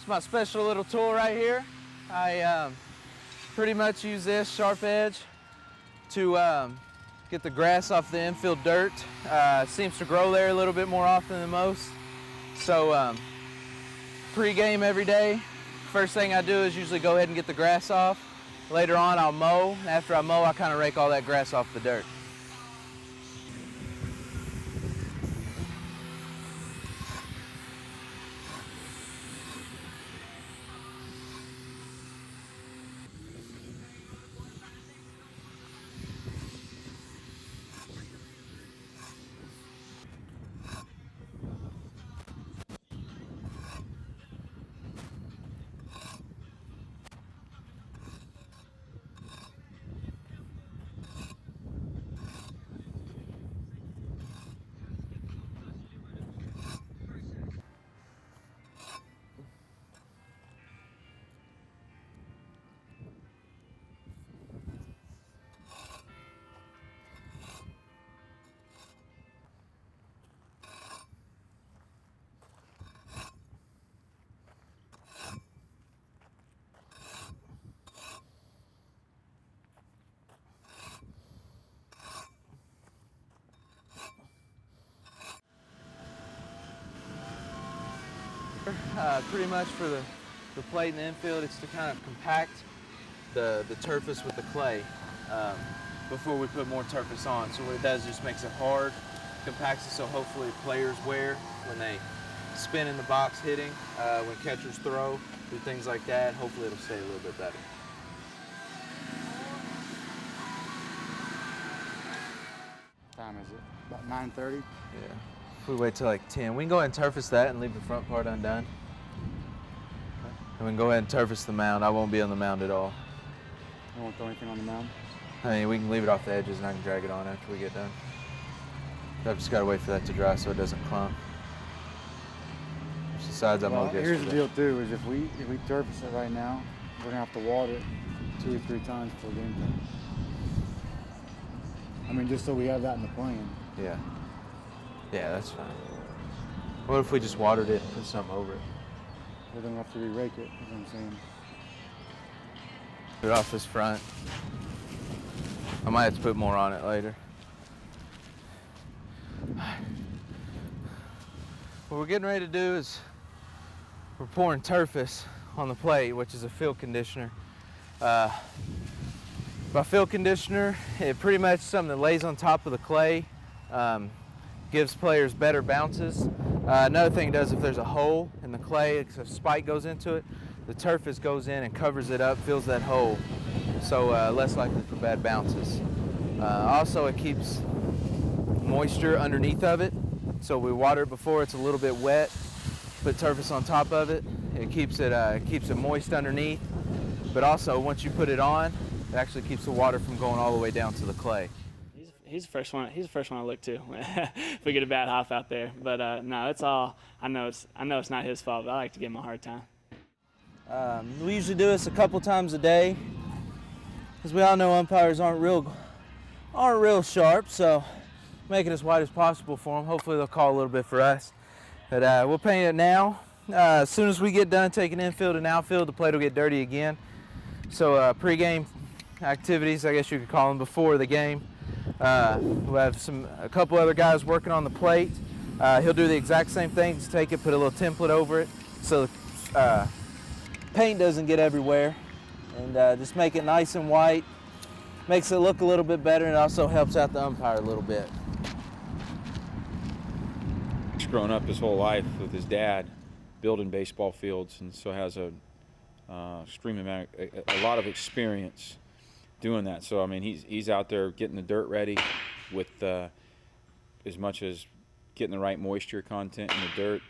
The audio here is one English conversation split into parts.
It's my special little tool right here. I pretty much use this sharp edge to get the grass off the infield dirt. Seems to grow there a little bit more often than most. So pre-game every day, first thing I do is usually go ahead and get the grass off. Later on I'll mow. After I mow, I kind of rake all that grass off the dirt. Pretty much for the plate in the infield, it's to kind of compact the turface with the clay before we put more turface on. So what it does is just makes it hard, compacts it so hopefully players wear when they spin in the box hitting, when catchers throw, do things like that. Hopefully it'll stay a little bit better. What time is it? About 9:30? Yeah. If we wait till like 10, we can go ahead and turface that and leave the front part undone. And we can go ahead and turface the mound. I won't be on the mound at all. You won't throw anything on the mound? I mean, we can leave it off the edges and I can drag it on after we get done. I've just got to wait for that to dry so it doesn't clump. There's the sides I'm gonna get. Here's the deal too, is if we turface it right now, we're gonna have to water it 2 or 3 times before game time. I mean, just so we have that in the plan. Yeah. Yeah, that's fine. What if we just watered it and put something over it? We're gonna have to re-rake it, is what I'm saying. Put it off this front. I might have to put more on it later. What we're getting ready to do is we're pouring turface on the plate, which is a field conditioner. By field conditioner, it pretty much is something that lays on top of the clay, gives players better bounces. Another thing it does, if there's a hole in the clay, if a spike goes into it, the turface goes in and covers it up, fills that hole, so less likely for bad bounces. Also, it keeps moisture underneath of it, so we water it before it's a little bit wet, put turface on top of it. It keeps it moist underneath, but also once you put it on, it actually keeps the water from going all the way down to the clay. He's the first one. He's the first one I look to if we get a bad hop out there. But no, it's all. I know it's not his fault. But I like to give him a hard time. We usually do this a couple times a day, because we all know umpires aren't real sharp. So make it as wide as possible for them. Hopefully they'll call a little bit for us. But we'll paint it now. As soon as we get done taking infield and outfield, the plate will get dirty again. So pre-game activities, I guess you could call them, before the game. We'll have a couple other guys working on the plate. He'll do the exact same thing, just take it, put a little template over it so the paint doesn't get everywhere, and just make it nice and white. Makes it look a little bit better, and it also helps out the umpire a little bit. He's grown up his whole life with his dad building baseball fields, and so has a lot of experience doing that. So I mean, he's out there getting the dirt ready with as much as getting the right moisture content in the dirt,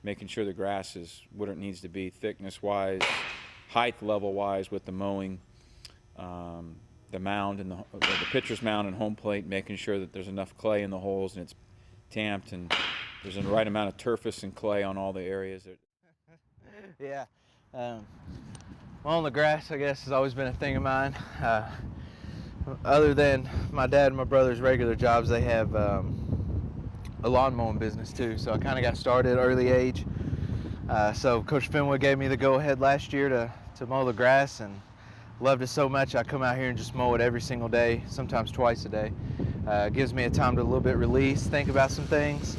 making sure the grass is what it needs to be, thickness wise, height level wise, with the mowing, the mound and the pitcher's mound and home plate, making sure that there's enough clay in the holes and it's tamped and there's the right amount of turface and clay on all the areas. Yeah. Mowing the grass, I guess, has always been a thing of mine. Other than my dad and my brother's regular jobs, they have a lawn mowing business too. So I kind of got started at an early age. So Coach Fenwick gave me the go-ahead last year to mow the grass, and loved it so much I come out here and just mow it every single day, sometimes twice a day. It gives me a time to a little bit release, think about some things,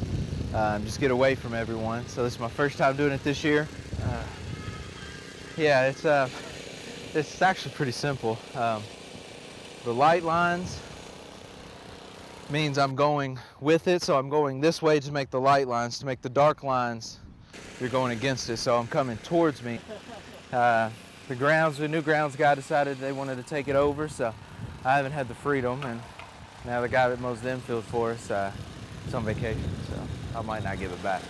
just get away from everyone. So this is my first time doing it this year. Yeah, it's actually pretty simple. The light lines means I'm going with it, so I'm going this way to make the light lines. To make the dark lines, you're going against it, so I'm coming towards me. The new grounds guy decided they wanted to take it over, so I haven't had the freedom, and now the guy that mows the infield for us is on vacation, so I might not give it back.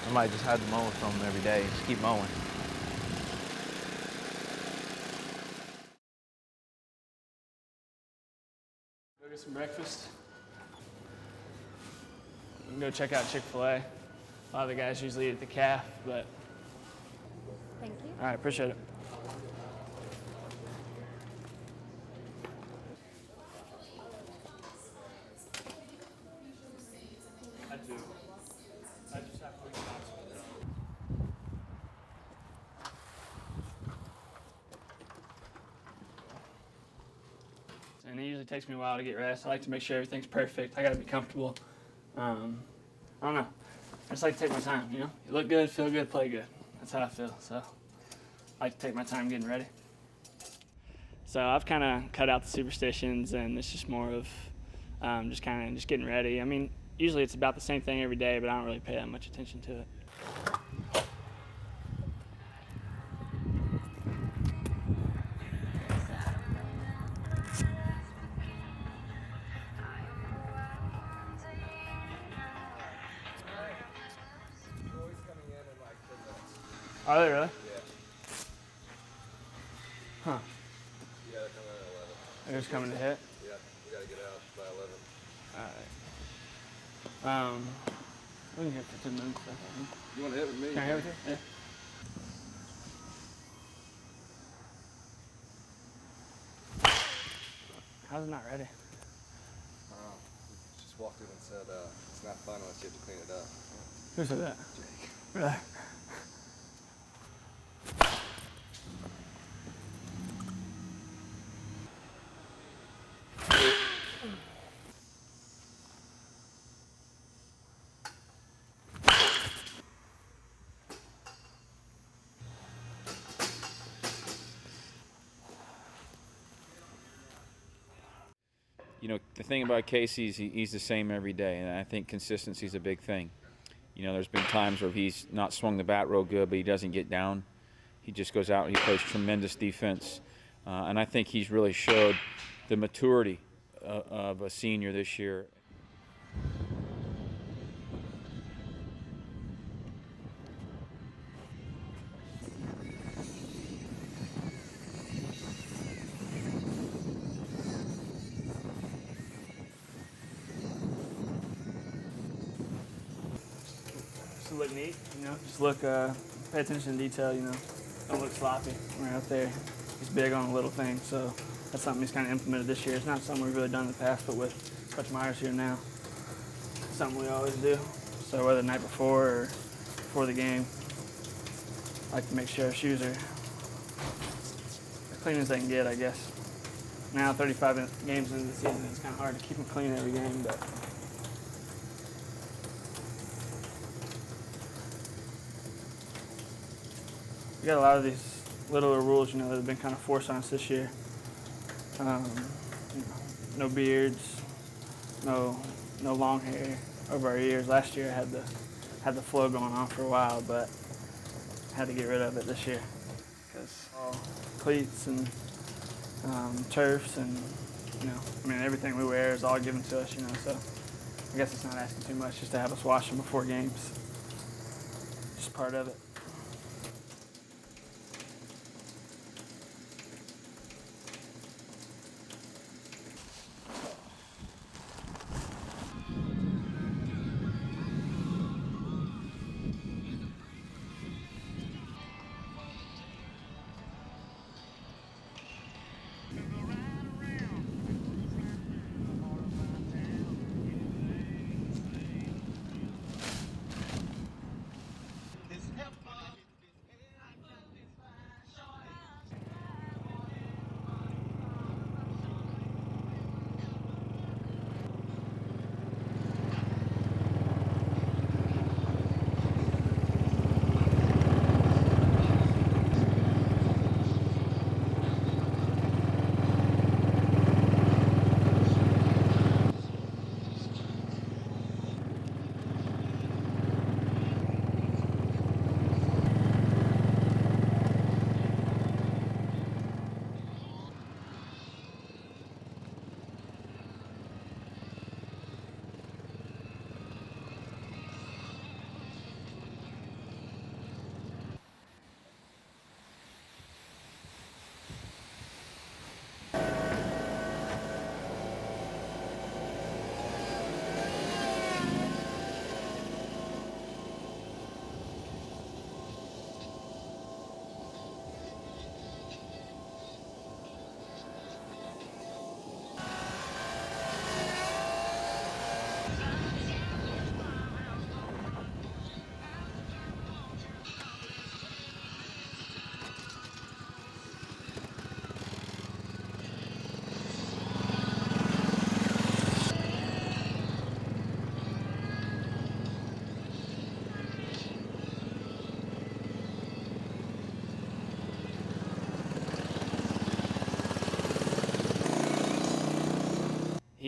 I might just have the mower from him every day and just keep mowing. Go get some breakfast. We can go check out Chick-fil-A. A lot of the guys usually eat at the calf, but. Thank you. All right, appreciate it. I do. I just have to. And it usually takes me a while to get rest. I like to make sure everything's perfect. I gotta be comfortable. I don't know. I just like to take my time, you know? You look good, feel good, play good. That's how I feel. So I like to take my time getting ready. So I've kind of cut out the superstitions, and it's just more of just getting ready. I mean, usually it's about the same thing every day, but I don't really pay that much attention to it. Are they really? Yeah. Huh. Yeah, they're coming at 11. They're just coming to hit? Yeah, we gotta get out by 11. All right. We can hit for 10 minutes. You wanna hit with me? Can I hit with you? Yeah. How's it not ready? Just walked in and said it's not fun unless you have to clean it up. Who said that? Jake. Really? You know, the thing about Casey is he's the same every day, and I think consistency is a big thing. You know, there's been times where he's not swung the bat real good, but he doesn't get down. He just goes out and he plays tremendous defense. And I think he's really showed the maturity of a senior this year. Just look neat, you know. Just look, pay attention to detail, you know. Don't look sloppy when we're out there. He's big on the little things, so that's something he's kind of implemented this year. It's not something we've really done in the past, but with Coach Myers here now, it's something we always do. So whether the night before or before the game, I like to make sure our shoes are as clean as they can get, I guess. Now, 35 games into the season, it's kind of hard to keep them clean every game, but we got a lot of these littler rules, you know, that have been kind of forced on us this year. You know, no beards, no long hair over our ears. Last year I had the flow going on for a while, but had to get rid of it this year because all cleats and turfs and, you know, I mean, everything we wear is all given to us, you know, so I guess it's not asking too much just to have us wash them before games. Just part of it.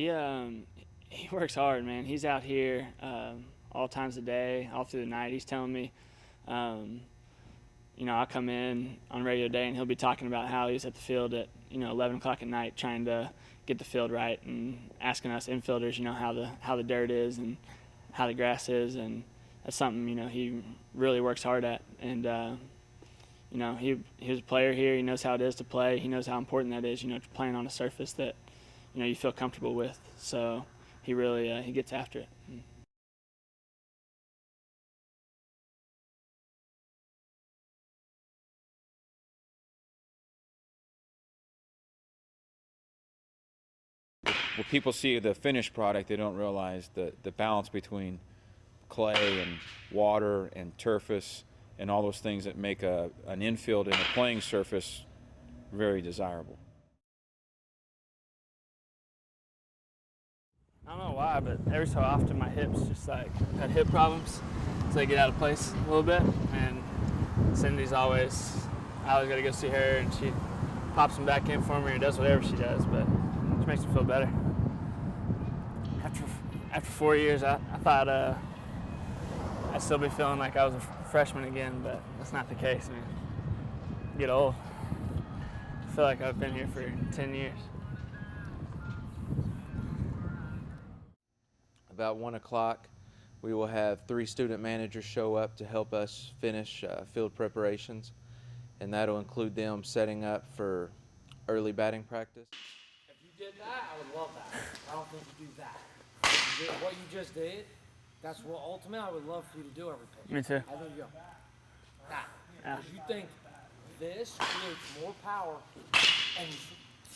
He works hard, man. He's out here all times of the day, all through the night. He's telling me, I come in on a regular day and he'll be talking about how he's at the field at 11 o'clock at night trying to get the field right and asking us infielders, how the dirt is and how the grass is, and that's something he really works hard at. And he was a player here. He knows how it is to play. He knows how important that is, playing on a surface that you feel comfortable with. So he really he gets after it. When people see the finished product, they don't realize the balance between clay and water and turfus and all those things that make an infield and a playing surface very desirable. I don't know why, but every so often my hips just had hip problems, so they get out of place a little bit. And Cindy's I always got to go see her, and she pops them back in for me or does whatever she does, but it makes me feel better. After 4 years, I thought I'd still be feeling like I was a freshman again, but that's not the case, man. I get old. I feel like I've been here for 10 years. About 1 o'clock, we will have 3 student managers show up to help us finish field preparations, and that'll include them setting up for early batting practice. If you did that, I would love that. I don't think you do that. What you just did, that's what ultimately I would love for you to do every pitch. Me too. I think you go. Now, because you think this creates more power and you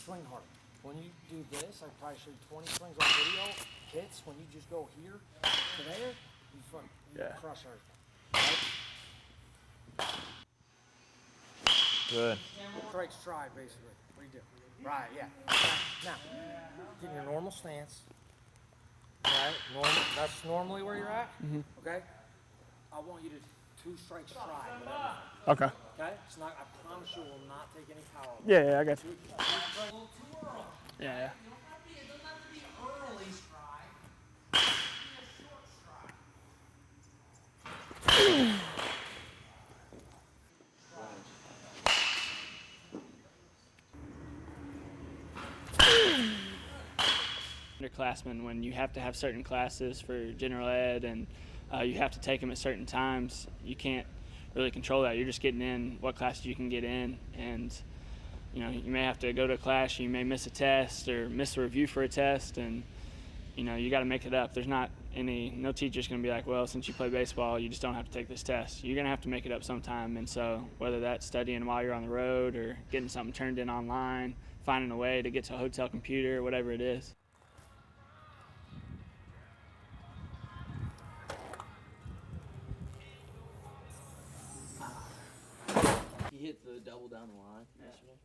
swing harder. When you do this, I probably showed 20 swings on video, hits, when you just go here to there, you crush everything. Right? Good. Strike stride, basically. What do you do? Right, yeah. Now, get in your normal stance. Right? That's normally where you're at. Mm-hmm. Okay? I want you to 2 strike stride with everything. Okay. Okay? It's not. I promise you, will not take any power. Yeah, I got you. A little too early. Yeah. It doesn't have to be early stride. It can be a short stride. Underclassmen, when you have to have certain classes for general ed and you have to take them at certain times, you can't really control that. You're just getting in what classes you can get in, and you may have to go to a class, you may miss a test or miss a review for a test, and you got to make it up. There's no teacher's going to be like, well, since you play baseball, you just don't have to take this test. You're going to have to make it up sometime, and so whether that's studying while you're on the road or getting something turned in online, finding a way to get to a hotel computer, whatever it is. He hit the double down the line yesterday.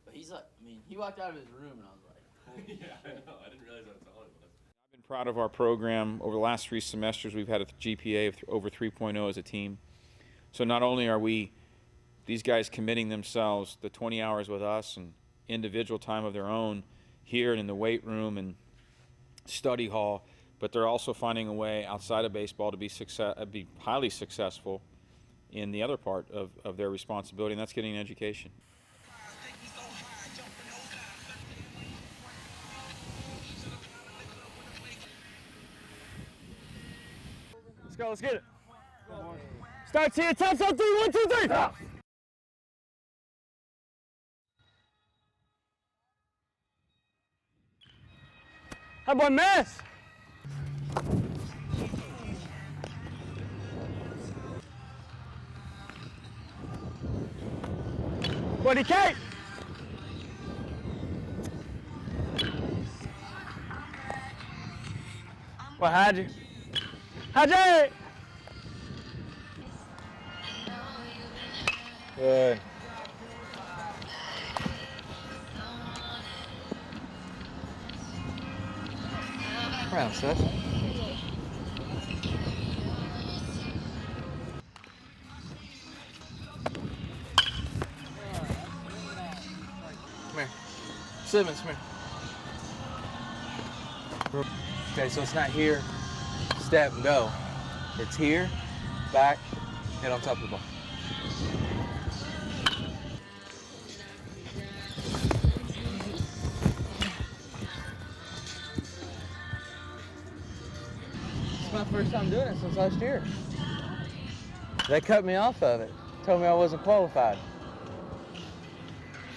But he's like, he walked out of his room and I was like, holy yeah, I know. I didn't realize how tall he was. I've been proud of our program. Over the last 3 semesters, we've had a GPA of over 3.0 as a team. So not only are these guys committing themselves the 20 hours with us and individual time of their own here and in the weight room and study hall, but they're also finding a way outside of baseball to be highly successful in the other part of their responsibility, and that's getting an education. Let's go, let's get it. Starts here, taps on 3, 1, 2, 3. Stop. How about miss? Buddy Kate. Well, how'd you? Good. Round, Seth. Come here. Simmons, come here. Okay, so it's not here, step and go. It's here, back, hit on top of the ball. It's my first time doing it since last year. They cut me off of it, told me I wasn't qualified.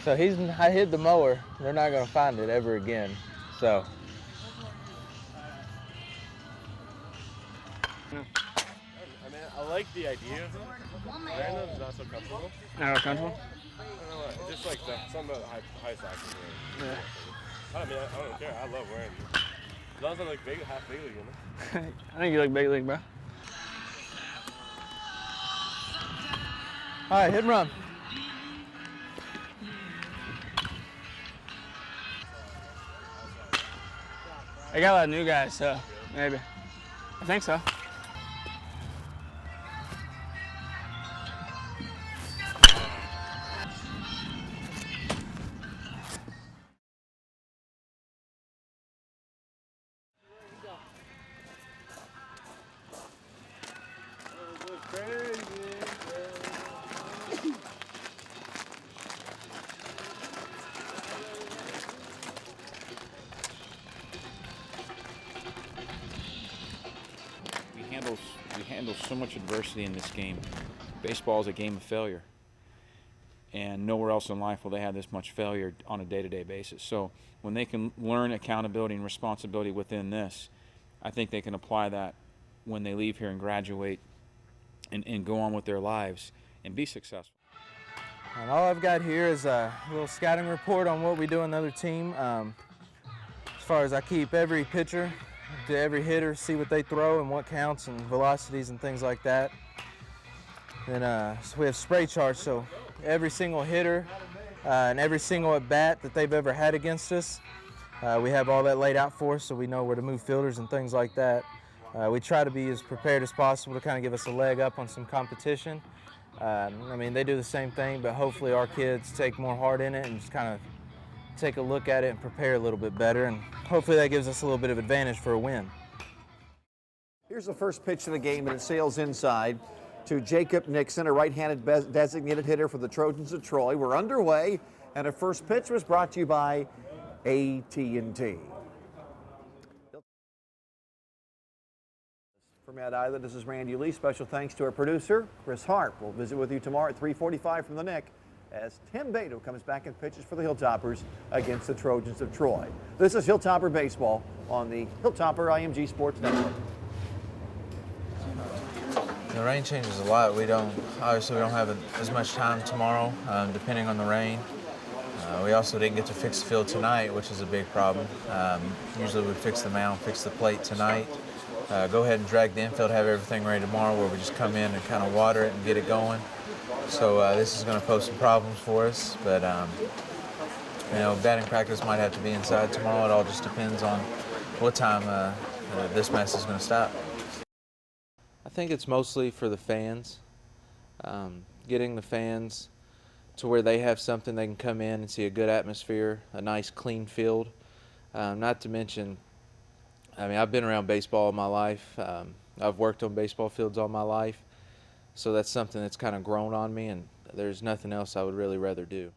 So I hid the mower. They're not gonna find it ever again. So. I mean, I like the idea. Random's not so comfortable. Not comfortable? I don't know what, just like something about high socks. Yeah. I mean, I don't care. I love wearing them. As long as I look big, half big league, you know? I think you look big league, bro. All right, hit and run. They got a lot of new guys, so maybe. I think so. We handle so much adversity in this game. Baseball is a game of failure, and nowhere else in life will they have this much failure on a day-to-day basis. So when they can learn accountability and responsibility within this, I think they can apply that when they leave here and graduate and go on with their lives and be successful. And all I've got here is a little scouting report on what we do on the other team. As far as I keep every pitcher to every hitter, see what they throw and what counts and velocities and things like that. Then so we have spray charts, so every single hitter and every single at bat that they've ever had against us, we have all that laid out for us, so we know where to move fielders and things like that. We try to be as prepared as possible to kind of give us a leg up on some competition. I mean, they do the same thing, but hopefully our kids take more heart in it and just kind of take a look at it and prepare a little bit better, and hopefully that gives us a little bit of advantage for a win. Here's the first pitch of the game, and it sails inside to Jacob Nixon, a right-handed designated hitter for the Trojans of Troy. We're underway, and a first pitch was brought to you by AT&T. For Mad Island, this is Randy Lee. Special thanks to our producer, Chris Hart. We'll visit with you tomorrow at 3:45 from the Nick as Tim Beto comes back and pitches for the Hilltoppers against the Trojans of Troy. This is Hilltopper Baseball on the Hilltopper IMG Sports Network. The rain changes a lot. Obviously we don't have as much time tomorrow, depending on the rain. We also didn't get to fix the field tonight, which is a big problem. Usually we fix the mound, fix the plate tonight. Go ahead and drag the infield, have everything ready tomorrow, where we just come in and kind of water it and get it going. So this is going to pose some problems for us, but you know, batting practice might have to be inside tomorrow. It all just depends on what time this mess is going to stop. I think it's mostly for the fans, getting the fans to where they have something they can come in and see a good atmosphere, a nice clean field. Not to mention, I mean, I've been around baseball all my life. I've worked on baseball fields all my life. So that's something that's kind of grown on me, and there's nothing else I would really rather do.